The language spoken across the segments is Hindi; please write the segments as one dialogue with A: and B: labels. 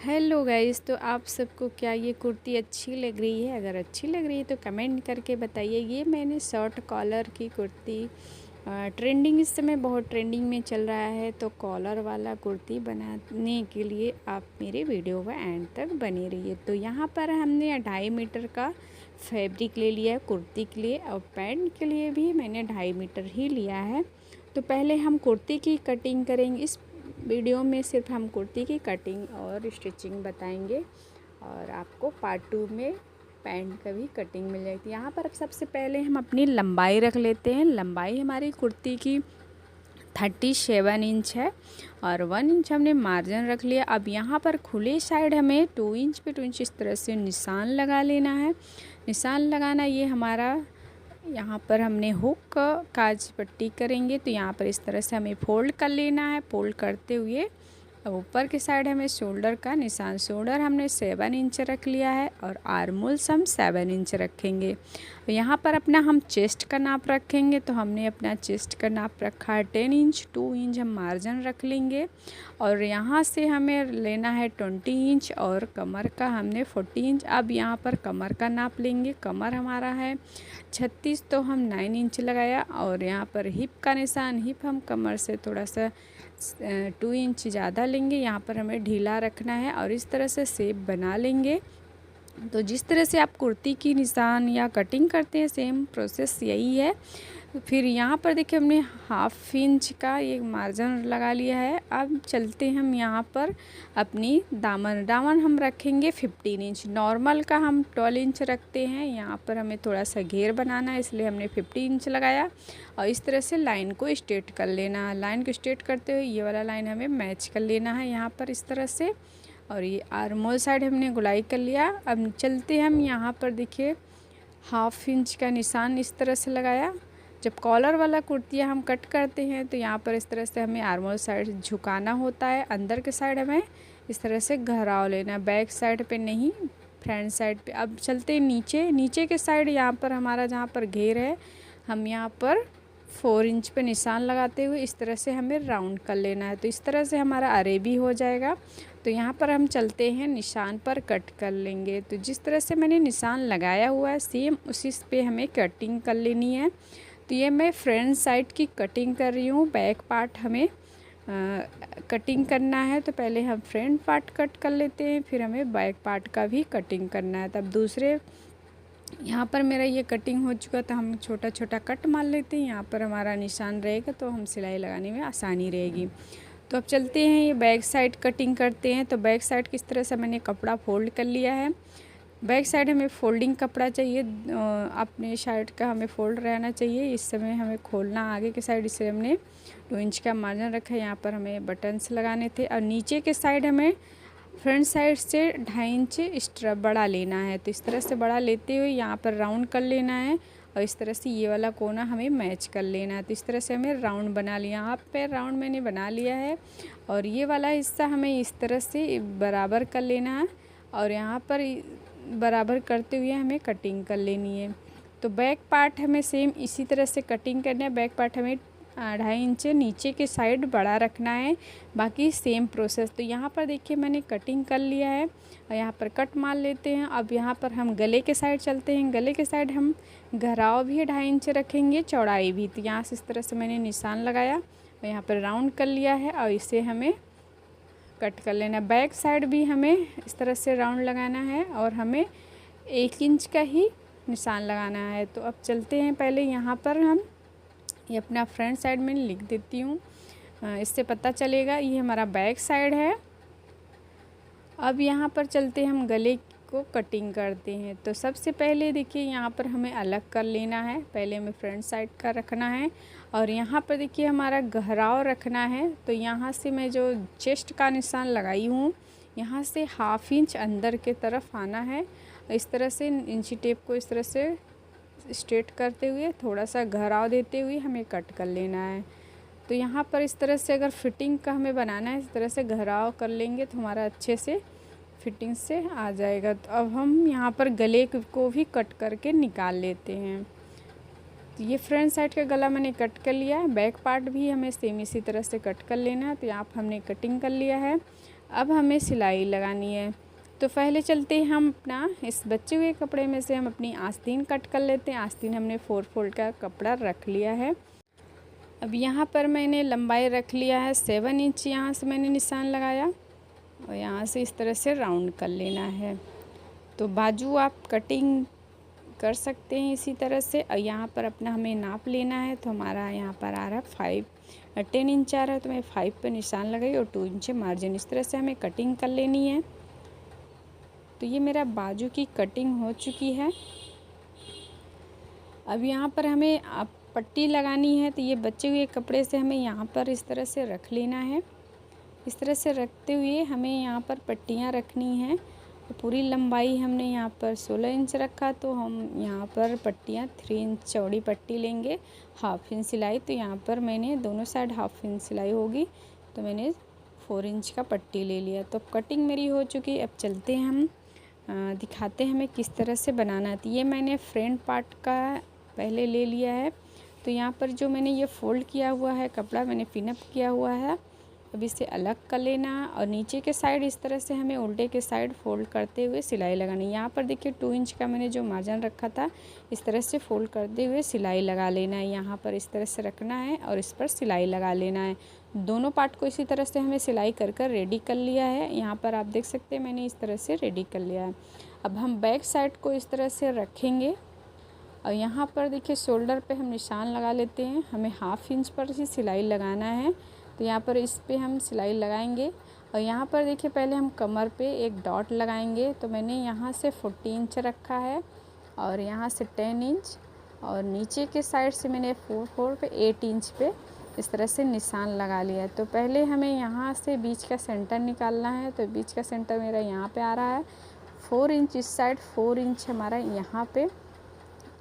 A: हेलो गाइस, तो आप सबको क्या ये कुर्ती अच्छी लग रही है? अगर अच्छी लग रही है तो कमेंट करके बताइए। ये मैंने शॉर्ट कॉलर की कुर्ती ट्रेंडिंग इस समय बहुत ट्रेंडिंग में चल रहा है, तो कॉलर वाला कुर्ती बनाने के लिए आप मेरे वीडियो का एंड तक बने रहिए। तो यहाँ पर हमने 2.5 मीटर का फैब्रिक ले लिया है कुर्ती के लिए, और पैंट के लिए भी मैंने 2.5 मीटर ही लिया है। तो पहले हम कुर्ती की कटिंग करेंगे। इस वीडियो में सिर्फ हम कुर्ती की कटिंग और स्टिचिंग बताएंगे, और आपको पार्ट 2 में पैंट का भी कटिंग मिल जाएगी। यहाँ पर अब सबसे पहले हम अपनी लंबाई रख लेते हैं। लंबाई हमारी कुर्ती की 37 इंच है, और 1 इंच हमने मार्जिन रख लिया। अब यहाँ पर खुले साइड हमें 2 इंच पे 2 इंच इस तरह से निशान लगा लेना है। निशान लगाना ये हमारा, यहाँ पर हमने हुक काज पट्टी करेंगे, तो यहाँ पर इस तरह से हमें फोल्ड कर लेना है। फोल्ड करते हुए अब ऊपर के साइड हमें शोल्डर का निशान, शोल्डर हमने 7 इंच रख लिया है, और आर्मोल्स हम 7 इंच रखेंगे। यहाँ पर अपना हम चेस्ट का नाप रखेंगे, तो हमने अपना चेस्ट का नाप रखा है 10 इंच। 2 इंच हम मार्जिन रख लेंगे, और यहाँ से हमें लेना है 20 इंच, और कमर का हमने 40 इंच। अब यहाँ पर कमर का नाप लेंगे। कमर हमारा है 36, तो हम 9 इंच लगाया। और यहाँ पर हिप का निशान, हिप हम कमर से थोड़ा सा 2 इंच ज़्यादा लेंगे। यहाँ पर हमें ढीला रखना है, और इस तरह से शेप बना लेंगे। तो जिस तरह से आप कुर्ती की निशान या कटिंग करते हैं, सेम प्रोसेस यही है। फिर यहाँ पर देखिए हमने 1/2 इंच का एक मार्जिन लगा लिया है। अब चलते हम यहाँ पर अपनी दामन हम रखेंगे 15 इंच। नॉर्मल का हम 12 इंच रखते हैं। यहाँ पर हमें थोड़ा सा घेर बनाना है, इसलिए हमने 15 इंच लगाया, और इस तरह से लाइन को स्ट्रेट कर लेना है। लाइन को स्ट्रेट करते हुए ये वाला लाइन हमें मैच कर लेना है यहाँ पर इस तरह से। और ये आर्मोल साइड हमने गुलाई कर लिया। अब चलते हम यहाँ पर देखिए 1/2 इंच का निशान इस तरह से लगाया। जब कॉलर वाला कुर्तियाँ हम कट करते हैं, तो यहाँ पर इस तरह से हमें आर्मोल साइड झुकाना होता है। अंदर के साइड हमें इस तरह से घराव लेना, बैक साइड पे नहीं, फ्रंट साइड पे। अब चलते नीचे के साइड, यहाँ पर हमारा जहाँ पर घेर है, हम यहाँ पर 4 इंच पे निशान लगाते हुए इस तरह से हमें राउंड कर लेना है। तो इस तरह से हमारा अरेबी हो जाएगा। तो यहाँ पर हम चलते हैं, निशान पर कट कर लेंगे। तो जिस तरह से मैंने निशान लगाया हुआ है, सेम उसी पे हमें कटिंग कर लेनी है। तो ये मैं फ्रंट साइड की कटिंग कर रही हूँ। बैक पार्ट हमें कटिंग करना है, तो पहले हम फ्रंट पार्ट कट कर लेते हैं, फिर हमें बैक पार्ट का भी कटिंग करना है। तब दूसरे, यहाँ पर मेरा ये कटिंग हो चुका, तो हम छोटा छोटा कट मार लेते हैं। यहाँ पर हमारा निशान रहेगा, तो हम सिलाई लगाने में आसानी रहेगी। तो अब चलते हैं, ये बैक साइड कटिंग करते हैं। तो बैक साइड किस तरह से मैंने कपड़ा फोल्ड कर लिया है। बैक साइड हमें फोल्डिंग कपड़ा चाहिए, अपने साइड का हमें फोल्ड रहना चाहिए। इस समय हमें खोलना आगे के साइड, इसे हमने 2 इंच का मार्जिन रखा है। यहाँ पर हमें बटन्स लगाने थे, और नीचे के साइड हमें फ्रंट साइड से 2.5 इंच एक्स्ट्रा बड़ा लेना है। तो इस तरह से बड़ा लेते हुए यहाँ पर राउंड कर लेना है, और इस तरह से ये वाला कोना हमें मैच कर लेना है। तो इस तरह से हमें राउंड बना लिया। यहाँ पे राउंड मैंने बना लिया है, और ये वाला हिस्सा हमें इस तरह से बराबर कर लेना है, और यहाँ पर बराबर करते हुए हमें कटिंग कर लेनी है। तो बैक पार्ट हमें सेम इसी तरह से कटिंग करना है। बैक पार्ट हमें 2.5 इंच नीचे के साइड बड़ा रखना है, बाकी सेम प्रोसेस। तो यहाँ पर देखिए मैंने कटिंग कर लिया है, और यहाँ पर कट मार लेते हैं। अब यहाँ पर हम गले के साइड चलते हैं। गले के साइड हम घराव भी 2.5 इंच रखेंगे, चौड़ाई भी। तो यहाँ से इस तरह से मैंने निशान लगाया, और यहाँ पर राउंड कर लिया है, और इसे हमें कट कर लेना। बैक साइड भी हमें इस तरह से राउंड लगाना है, और हमें 1 इंच का ही निशान लगाना है। तो अब चलते हैं, पहले यहाँ पर हम ये अपना फ्रंट साइड में लिख देती हूँ, इससे पता चलेगा। ये हमारा बैक साइड है। अब यहाँ पर चलते हम गले को कटिंग करते हैं। तो सबसे पहले देखिए यहाँ पर हमें अलग कर लेना है। पहले हमें फ्रंट साइड का रखना है, और यहाँ पर देखिए हमारा गहराव रखना है। तो यहाँ से मैं जो चेस्ट का निशान लगाई हूँ, यहाँ से 1/2 इंच अंदर के तरफ आना है। इस तरह से इंची टेप को इस तरह से स्ट्रेट करते हुए, थोड़ा सा गहराव देते हुए हमें कट कर लेना है। तो यहाँ पर इस तरह से अगर फिटिंग का हमें बनाना है, इस तरह से गहराव कर लेंगे तो हमारा अच्छे से फिटिंग से आ जाएगा। तो अब हम यहाँ पर गले को भी कट करके निकाल लेते हैं। तो ये फ्रंट साइड का गला मैंने कट कर लिया है। बैक पार्ट भी हमें सेम इसी तरह से कट कर लेना है। तो यहाँ पर हमने कटिंग कर लिया है। अब हमें सिलाई लगानी है। तो पहले चलते हैं हम अपना इस बचे हुए कपड़े में से हम अपनी आस्तीन कट कर लेते हैं। आस्तीन हमने 4 फोल्ड का कपड़ा रख लिया है। अब यहाँ पर मैंने लंबाई रख लिया है 7 इंच, यहाँ से मैंने निशान लगाया और यहाँ से इस तरह से राउंड कर लेना है। तो बाजू आप कटिंग कर सकते हैं इसी तरह से। और यहाँ पर अपना हमें नाप लेना है। तो हमारा यहाँ पर आ रहा है 10 इंच आ रहा है, तो मैं 5 पर निशान लगाई और 2 इंच मार्जिन। इस तरह से हमें कटिंग कर लेनी है। तो ये मेरा बाजू की कटिंग हो चुकी है। अब यहाँ पर हमें पट्टी लगानी है। तो ये बचे हुए कपड़े से हमें यहाँ पर इस तरह से रख लेना है। इस तरह से रखते हुए हमें यहाँ पर पट्टियाँ रखनी हैं। तो पूरी लंबाई हमने यहाँ पर 16 इंच रखा, तो हम यहाँ पर पट्टियाँ 3 इंच चौड़ी पट्टी लेंगे, हाफ इंच सिलाई। तो यहाँ पर मैंने दोनों साइड हाफ इंच सिलाई होगी, तो मैंने 4 इंच का पट्टी ले लिया। तो कटिंग मेरी हो चुकी है। अब चलते हैं हम दिखाते हैं हमें किस तरह से बनाना है। तो ये मैंने फ्रंट पार्ट का पहले ले लिया है। तो यहाँ पर जो मैंने ये फ़ोल्ड किया हुआ है कपड़ा, मैंने पिनअप किया हुआ है। अब इसे अलग कर लेना और नीचे के साइड इस तरह से हमें उल्टे के साइड फ़ोल्ड करते हुए सिलाई लगानी। यहाँ पर देखिए 2 इंच का मैंने जो मार्जिन रखा था, इस तरह से फ़ोल्ड करते हुए सिलाई लगा लेना है। यहाँ पर इस तरह से रखना है और इस पर सिलाई लगा लेना है। दोनों पार्ट को इसी तरह से हमें सिलाई कर रेडी कर लिया है। यहाँ पर आप देख सकते हैं मैंने इस तरह से रेडी कर लिया है। अब हम बैक साइड को इस तरह से रखेंगे और यहाँ पर देखिए शोल्डर पे हम निशान लगा लेते हैं। हमें हाफ इंच पर ही सिलाई लगाना है। तो यहाँ पर इस पे हम सिलाई लगाएंगे और यहाँ पर देखिए पहले हम कमर पे एक डॉट लगाएंगे। तो मैंने यहाँ से 40 इंच रखा है और यहाँ से 10 इंच और नीचे के साइड से मैंने 4 पे 8 इंच पे इस तरह से निशान लगा लिया है। तो पहले हमें यहाँ से बीच का सेंटर निकालना है। तो बीच का सेंटर मेरा यहाँ पे आ रहा है 4 इंच इस साइड, 4 इंच हमारा यहाँ पे।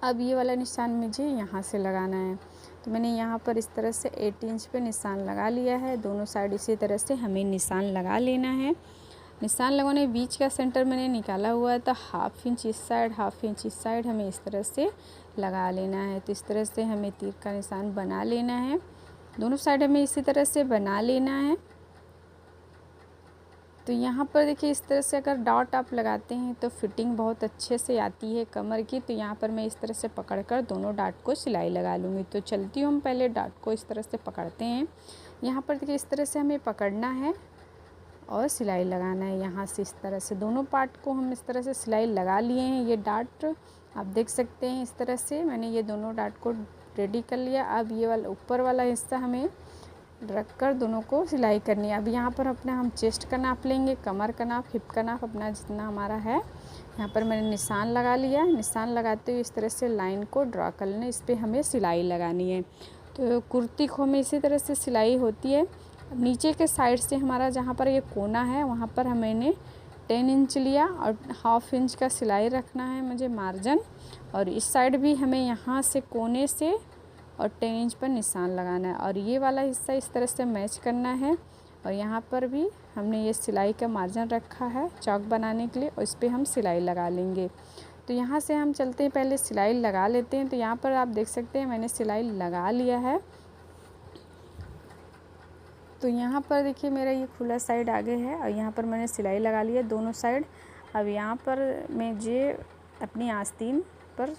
A: अब ये वाला निशान मुझे यहाँ से लगाना है। तो मैंने यहाँ पर इस तरह से 8 इंच पे निशान लगा लिया है। दोनों साइड इसी तरह से हमें निशान लगा लेना है। निशान लगाने बीच का सेंटर मैंने निकाला हुआ है, तो हाफ इंच इस साइड, हाफ इंच इस साइड हमें इस तरह से लगा लेना है। तो इस तरह से हमें तीर का निशान बना लेना है। दोनों साइड हमें इसी तरह से बना लेना है। तो यहाँ पर देखिए इस तरह से अगर डॉट आप लगाते हैं तो फिटिंग बहुत अच्छे से आती है कमर की। तो यहाँ पर मैं इस तरह से पकड़कर दोनों डॉट को सिलाई लगा लूँगी। तो चलती हूँ, हम पहले डॉट को इस तरह से पकड़ते हैं। यहाँ पर देखिए इस तरह से हमें पकड़ना है और सिलाई लगाना है। यहाँ से इस तरह से दोनों पार्ट को हम इस तरह से सिलाई लगा लिए हैं। ये डॉट आप देख सकते हैं इस तरह से मैंने ये दोनों डॉट को रेडी कर लिया। अब ये वाला ऊपर वाला हिस्सा हमें रख कर दोनों को सिलाई करनी है। अब यहाँ पर अपना हम चेस्ट का नाप लेंगे, कमर का नाप, हिप का नाप, अपना जितना हमारा है। यहाँ पर मैंने निशान लगा लिया। निशान लगाते हुए इस तरह से लाइन को ड्रा कर लेना, इस पर हमें सिलाई लगानी है। तो कुर्ती को हमें इसी तरह से सिलाई होती है। नीचे के साइड से हमारा जहाँ पर ये कोना है वहाँ पर मैंने 10 इंच लिया और हाफ इंच का सिलाई रखना है मुझे मार्जिन। और इस साइड भी हमें यहाँ से कोने से और 10 इंच पर निशान लगाना है और ये वाला हिस्सा इस तरह से मैच करना है। और यहाँ पर भी हमने ये सिलाई का मार्जिन रखा है चौक बनाने के लिए और इस पर हम सिलाई लगा लेंगे। तो यहाँ से हम चलते हैं, पहले सिलाई लगा लेते हैं। तो यहाँ पर आप देख सकते हैं मैंने सिलाई लगा लिया है। तो यहाँ पर देखिए मेरा ये खुला साइड आगे है और यहाँ पर मैंने सिलाई लगा लिया दोनों साइड। अब यहाँ पर मुझे अपनी आस्तीन पर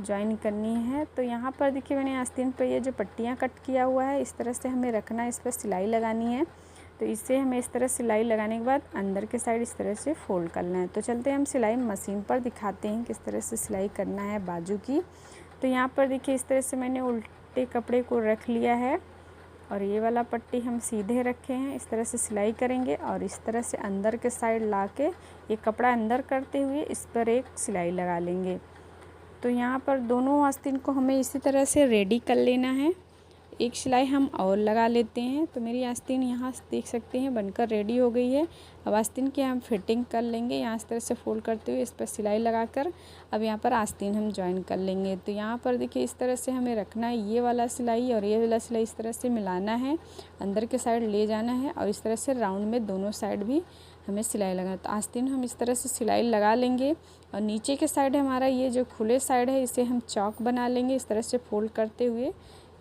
A: ज्वाइन करनी है। तो यहाँ पर देखिए मैंने आस्तीन पर ये जो पट्टियाँ कट किया हुआ है इस तरह से हमें रखना है, इस पर सिलाई लगानी है। तो इससे हमें इस तरह सिलाई लगाने के बाद अंदर के साइड इस तरह से फोल्ड करना है। तो चलते हैं हम सिलाई मशीन पर दिखाते हैं किस तरह से सिलाई करना है बाजू की। तो यहाँ पर देखिए इस तरह से मैंने उल्टे कपड़े को रख लिया है और ये वाला पट्टी हम सीधे रखे हैं। इस तरह से सिलाई करेंगे और इस तरह से अंदर के साइड ला के ये कपड़ा अंदर करते हुए इस पर एक सिलाई लगा लेंगे। तो यहाँ पर दोनों आस्तीन को हमें इसी तरह से रेडी कर लेना है। एक सिलाई हम और लगा लेते हैं। तो मेरी आस्तीन यहाँ देख सकते हैं बनकर रेडी हो गई है। अब आस्तीन की हम फिटिंग कर लेंगे। यहाँ इस तरह से फोल्ड करते हुए इस पर सिलाई लगाकर अब यहाँ पर आस्तीन हम ज्वाइन कर लेंगे। तो यहाँ पर देखिए इस तरह से हमें रखना है, ये वाला सिलाई और ये वाला सिलाई इस तरह से मिलाना है, अंदर के साइड ले जाना है और इस तरह से राउंड में दोनों साइड भी हमें सिलाई लगाना। तो आस्तीन हम इस तरह से सिलाई लगा लेंगे और नीचे के साइड हमारा ये जो खुले साइड है इसे हम चौक बना लेंगे। इस तरह से फोल्ड करते हुए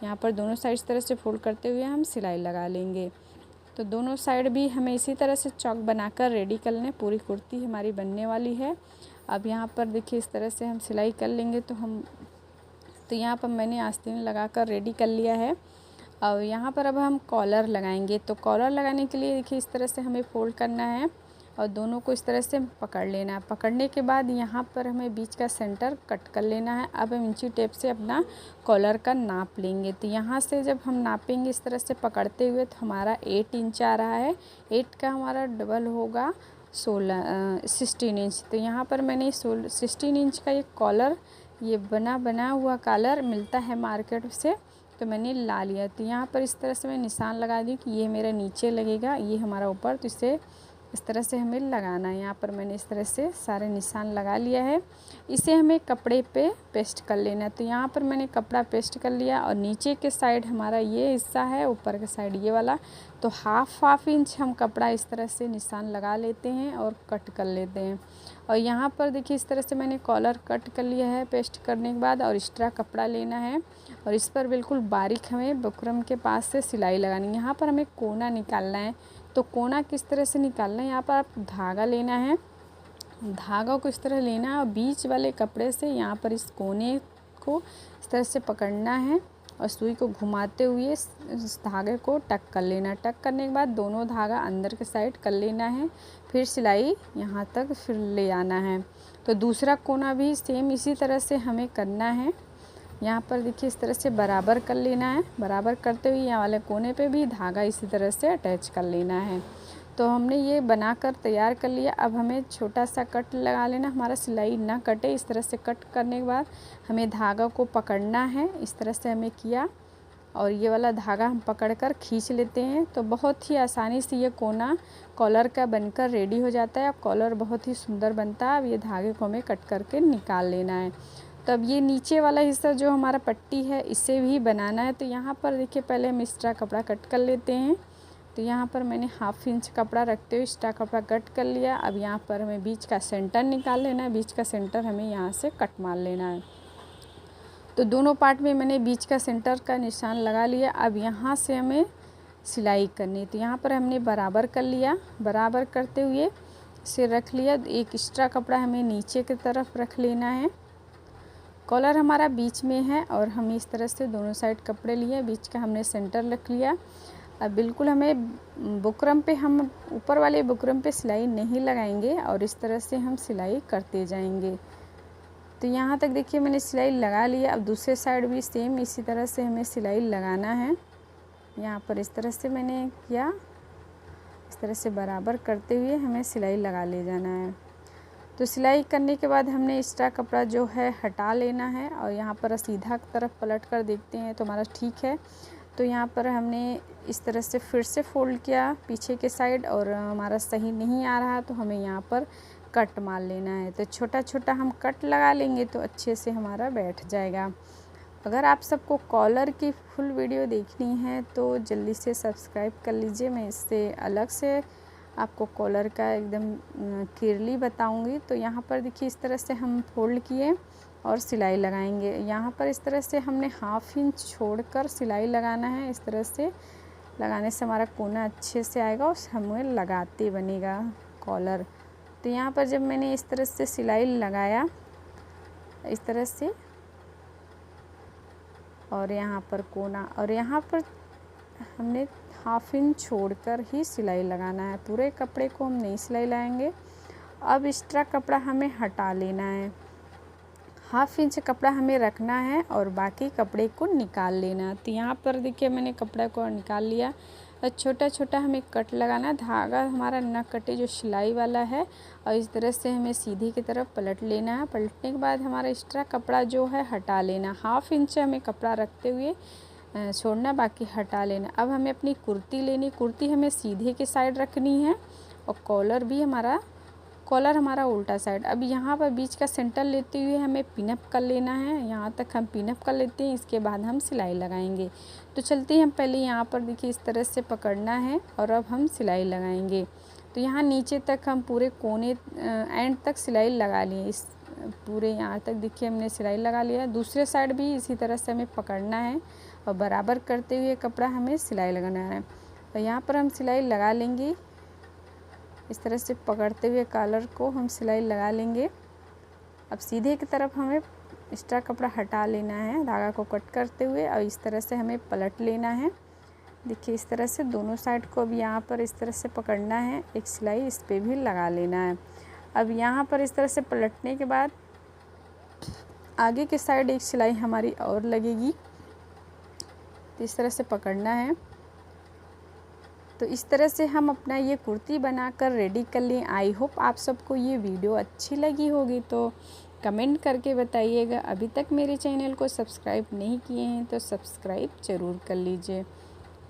A: यहाँ पर दोनों साइड इस तरह से फोल्ड करते हुए हम सिलाई लगा लेंगे। तो दोनों साइड भी हमें इसी तरह से चौक बनाकर रेडी कर लें। पूरी कुर्ती हमारी बनने वाली है। अब यहाँ पर देखिए इस तरह से हम सिलाई कर लेंगे तो यहाँ पर मैंने आस्तीन लगाकर रेडी कर लिया है। और यहाँ पर अब हम कॉलर लगाएंगे। तो कॉलर लगाने के लिए देखिए इस तरह से हमें फोल्ड करना है और दोनों को इस तरह से पकड़ लेना है। पकड़ने के बाद यहाँ पर हमें बीच का सेंटर कट कर लेना है। अब हम इंची टेप से अपना कॉलर का नाप लेंगे। तो यहाँ से जब हम नापेंगे इस तरह से पकड़ते हुए, तो हमारा 8 इंच आ रहा है। 8 का हमारा डबल होगा 16 इंच। तो यहाँ पर मैंने 16 इंच का ये कॉलर, ये बना हुआ कॉलर मिलता है मार्केट से, तो मैंने ला लिया। तो यहाँ पर इस तरह से मैं निशान लगा दी कि ये मेरा नीचे लगेगा, ये हमारा ऊपर। तो इसे इस तरह से हमें लगाना है। यहाँ पर मैंने इस तरह से सारे निशान लगा लिया है। इसे हमें कपड़े पे पेस्ट कर लेना है। तो यहाँ पर मैंने कपड़ा पेस्ट कर लिया और नीचे के साइड हमारा ये हिस्सा है, ऊपर के साइड ये वाला, तो हाफ इंच हम कपड़ा इस तरह से निशान लगा लेते हैं और कट कर लेते हैं। और यहाँ पर देखिए इस तरह से मैंने कॉलर कट कर लिया है पेस्ट करने के बाद। और एक्स्ट्रा कपड़ा लेना है और इस पर बिल्कुल बारीक हमें बुकरम के पास से सिलाई लगानी है। यहाँ पर हमें कोना निकालना है। तो कोना किस तरह से निकालना है, यहाँ पर आप धागा लेना है। धागा को इस तरह लेना है और बीच वाले कपड़े से यहाँ पर इस कोने को इस तरह से पकड़ना है और सुई को घुमाते हुए इस धागे को टक कर लेना। टक करने के बाद दोनों धागा अंदर के साइड कर लेना है। फिर सिलाई यहाँ तक फिर ले आना है। तो दूसरा कोना भी सेम इसी तरह से हमें करना है। यहाँ पर देखिए इस तरह से बराबर कर लेना है। बराबर करते हुए यहाँ वाले कोने पे भी धागा इसी तरह से अटैच कर लेना है। तो हमने ये बनाकर तैयार कर लिया। अब हमें छोटा सा कट लगा लेना, हमारा सिलाई ना कटे। इस तरह से कट करने के बाद हमें धागा को पकड़ना है। इस तरह से हमें किया और ये वाला धागा हम पकड़कर खींच लेते हैं। तो बहुत ही आसानी से ये कोना कॉलर का बनकर रेडी हो जाता है। कॉलर बहुत ही सुंदर बनता है। अब ये धागे को हमें कट करके निकाल लेना है। तो अब ये नीचे वाला हिस्सा जो हमारा पट्टी है, इसे भी बनाना है। तो यहाँ पर देखिए पहले हम एक्स्ट्रा कपड़ा कट कर लेते हैं। तो यहाँ पर मैंने हाफ इंच कपड़ा रखते हुए एक्स्ट्रा कपड़ा कट कर लिया। अब यहाँ पर हमें बीच का सेंटर निकाल लेना है। बीच का सेंटर हमें यहाँ से कट मार लेना है। तो दोनों पार्ट में मैंने बीच का सेंटर का निशान लगा लिया। अब यहाँ से हमें सिलाई करनी है। तो यहाँ पर हमने बराबर कर लिया। बराबर करते हुए इसे रख लिया। एक एक्स्ट्रा कपड़ा हमें नीचे की तरफ रख लेना है। कॉलर हमारा बीच में है और हम इस तरह से दोनों साइड कपड़े लिए, बीच का हमने सेंटर रख लिया। अब बिल्कुल हमें बुकरम पे, हम ऊपर वाले बुकरम पे सिलाई नहीं लगाएंगे और इस तरह से हम सिलाई करते जाएंगे। तो यहाँ तक देखिए मैंने सिलाई लगा लिया। अब दूसरे साइड भी सेम इसी तरह से हमें सिलाई लगाना है। यहाँ पर इस तरह से मैंने किया। इस तरह से बराबर करते हुए हमें सिलाई लगा ले जाना है। तो सिलाई करने के बाद हमने एक्स्ट्रा कपड़ा जो है हटा लेना है और यहाँ पर सीधा तरफ पलट कर देखते हैं तो हमारा ठीक है। तो यहाँ पर हमने इस तरह से फिर से फोल्ड किया पीछे के साइड और हमारा सही नहीं आ रहा तो हमें यहाँ पर कट मार लेना है। तो छोटा छोटा हम कट लगा लेंगे तो अच्छे से हमारा बैठ जाएगा। अगर आप सबको कॉलर की फुल वीडियो देखनी है तो जल्दी से सब्सक्राइब कर लीजिए। मैं इससे अलग से आपको कॉलर का एकदम क्लियरली बताऊंगी। तो यहाँ पर देखिए इस तरह से हम फोल्ड किए और सिलाई लगाएंगे। यहाँ पर इस तरह से हमने हाफ इंच छोड़कर सिलाई लगाना है। इस तरह से लगाने से हमारा कोना अच्छे से आएगा और हमें लगाते बनेगा कॉलर। तो यहाँ पर जब मैंने इस तरह से सिलाई लगाया इस तरह से, और यहाँ पर कोना, और यहाँ पर हमने हाफ इंच छोड़कर ही सिलाई लगाना है। पूरे कपड़े को हम नहीं सिलाई लगाएंगे। अब एक्स्ट्रा कपड़ा हमें हटा लेना है। हाफ इंच कपड़ा हमें रखना है और बाकी कपड़े को निकाल लेना। तो यहाँ पर देखिए मैंने कपड़ा को निकाल लिया और छोटा छोटा हमें कट लगाना। धागा हमारा न कटे जो सिलाई वाला है और इस तरह से हमें सीधी की तरफ पलट लेना है। पलटने के बाद हमारा एक्स्ट्रा कपड़ा जो है हटा लेना। हाफ इंच हमें कपड़ा रखते हुए छोड़ना, बाकी हटा लेना। अब हमें अपनी कुर्ती लेनी। कुर्ती हमें सीधे के साइड रखनी है और कॉलर हमारा उल्टा साइड। अब यहाँ पर बीच का सेंटर लेते हुए हमें पिनअप कर लेना है। यहाँ तक हम पिनअप कर लेते हैं, इसके बाद हम सिलाई लगाएंगे। तो चलते हैं, पहले यहाँ पर देखिए इस तरह से पकड़ना है और अब हम सिलाई लगाएंगे। तो यहाँ नीचे तक हम पूरे कोने एंड तक सिलाई लगा लिए। इस पूरे यहाँ तक देखिए हमने सिलाई लगा लिया। दूसरे साइड भी इसी तरह से हमें पकड़ना है और बराबर करते हुए कपड़ा हमें सिलाई लगाना है। और यहाँ पर हम सिलाई लगा लेंगे। इस तरह से पकड़ते हुए कॉलर को हम सिलाई लगा लेंगे। अब सीधे की तरफ हमें एक्स्ट्रा कपड़ा हटा लेना है धागा को कट करते हुए, और इस तरह से हमें पलट लेना है। देखिए इस तरह से दोनों साइड को अब यहाँ पर इस तरह से पकड़ना है, एक सिलाई इस पे भी लगा लेना है। अब यहाँ पर इस तरह से पलटने के बाद आगे की साइड एक सिलाई हमारी और लगेगी, तो इस तरह से पकड़ना है। तो इस तरह से हम अपना ये कुर्ती बनाकर रेडी कर लिए। आई होप आप सबको ये वीडियो अच्छी लगी होगी, तो कमेंट करके बताइएगा। अभी तक मेरे चैनल को सब्सक्राइब नहीं किए हैं तो सब्सक्राइब ज़रूर कर लीजिए।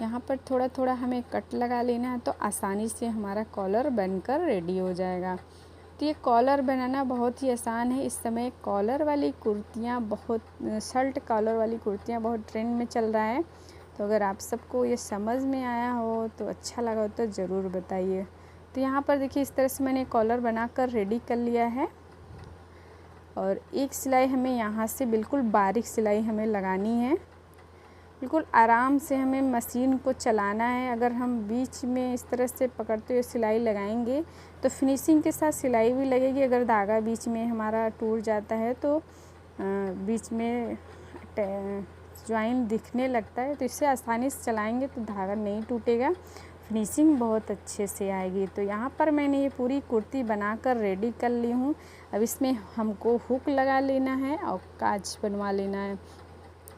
A: यहाँ पर थोड़ा थोड़ा हमें कट लगा लेना है, तो आसानी से हमारा कॉलर बनकर रेडी हो जाएगा। तो ये कॉलर बनाना बहुत ही आसान है। इस समय कॉलर वाली कुर्तियाँ बहुत, शर्ट कॉलर वाली कुर्तियाँ बहुत ट्रेंड में चल रहा है। तो अगर आप सबको ये समझ में आया हो तो अच्छा लगा हो तो ज़रूर बताइए। तो यहाँ पर देखिए इस तरह से मैंने कॉलर बनाकर रेडी कर लिया है, और एक सिलाई हमें यहाँ से बिल्कुल बारीक सिलाई हमें लगानी है। बिल्कुल आराम से हमें मशीन को चलाना है। अगर हम बीच में इस तरह से पकड़ते हुए सिलाई लगाएंगे तो फिनिशिंग के साथ सिलाई भी लगेगी। अगर धागा बीच में हमारा टूट जाता है तो बीच में ज्वाइन दिखने लगता है, तो इससे आसानी से चलाएंगे तो धागा नहीं टूटेगा, फिनिशिंग बहुत अच्छे से आएगी। तो यहाँ पर मैंने ये पूरी कुर्ती बनाकर रेडी कर ली हूँ। अब इसमें हमको हुक लगा लेना है और काज बनवा लेना है।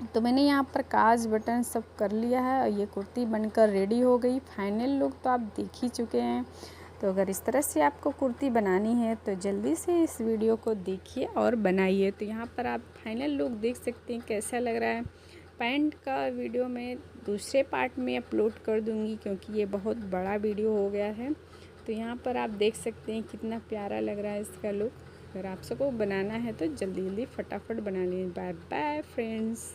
A: तो मैंने यहाँ पर काज बटन सब कर लिया है और ये कुर्ती बनकर रेडी हो गई। फाइनल लुक तो आप देख ही चुके हैं। तो अगर इस तरह से आपको कुर्ती बनानी है तो जल्दी से इस वीडियो को देखिए और बनाइए। तो यहाँ पर आप फाइनल लुक देख सकते हैं कैसा लग रहा है। पैंट का वीडियो मैं दूसरे पार्ट में अपलोड कर दूँगी, क्योंकि ये बहुत बड़ा वीडियो हो गया है। तो यहाँ पर आप देख सकते हैं कितना प्यारा लग रहा है इसका लुक। अगर आप सबको बनाना है तो जल्दी जल्दी फटाफट बना लीजिए। Bye bye friends.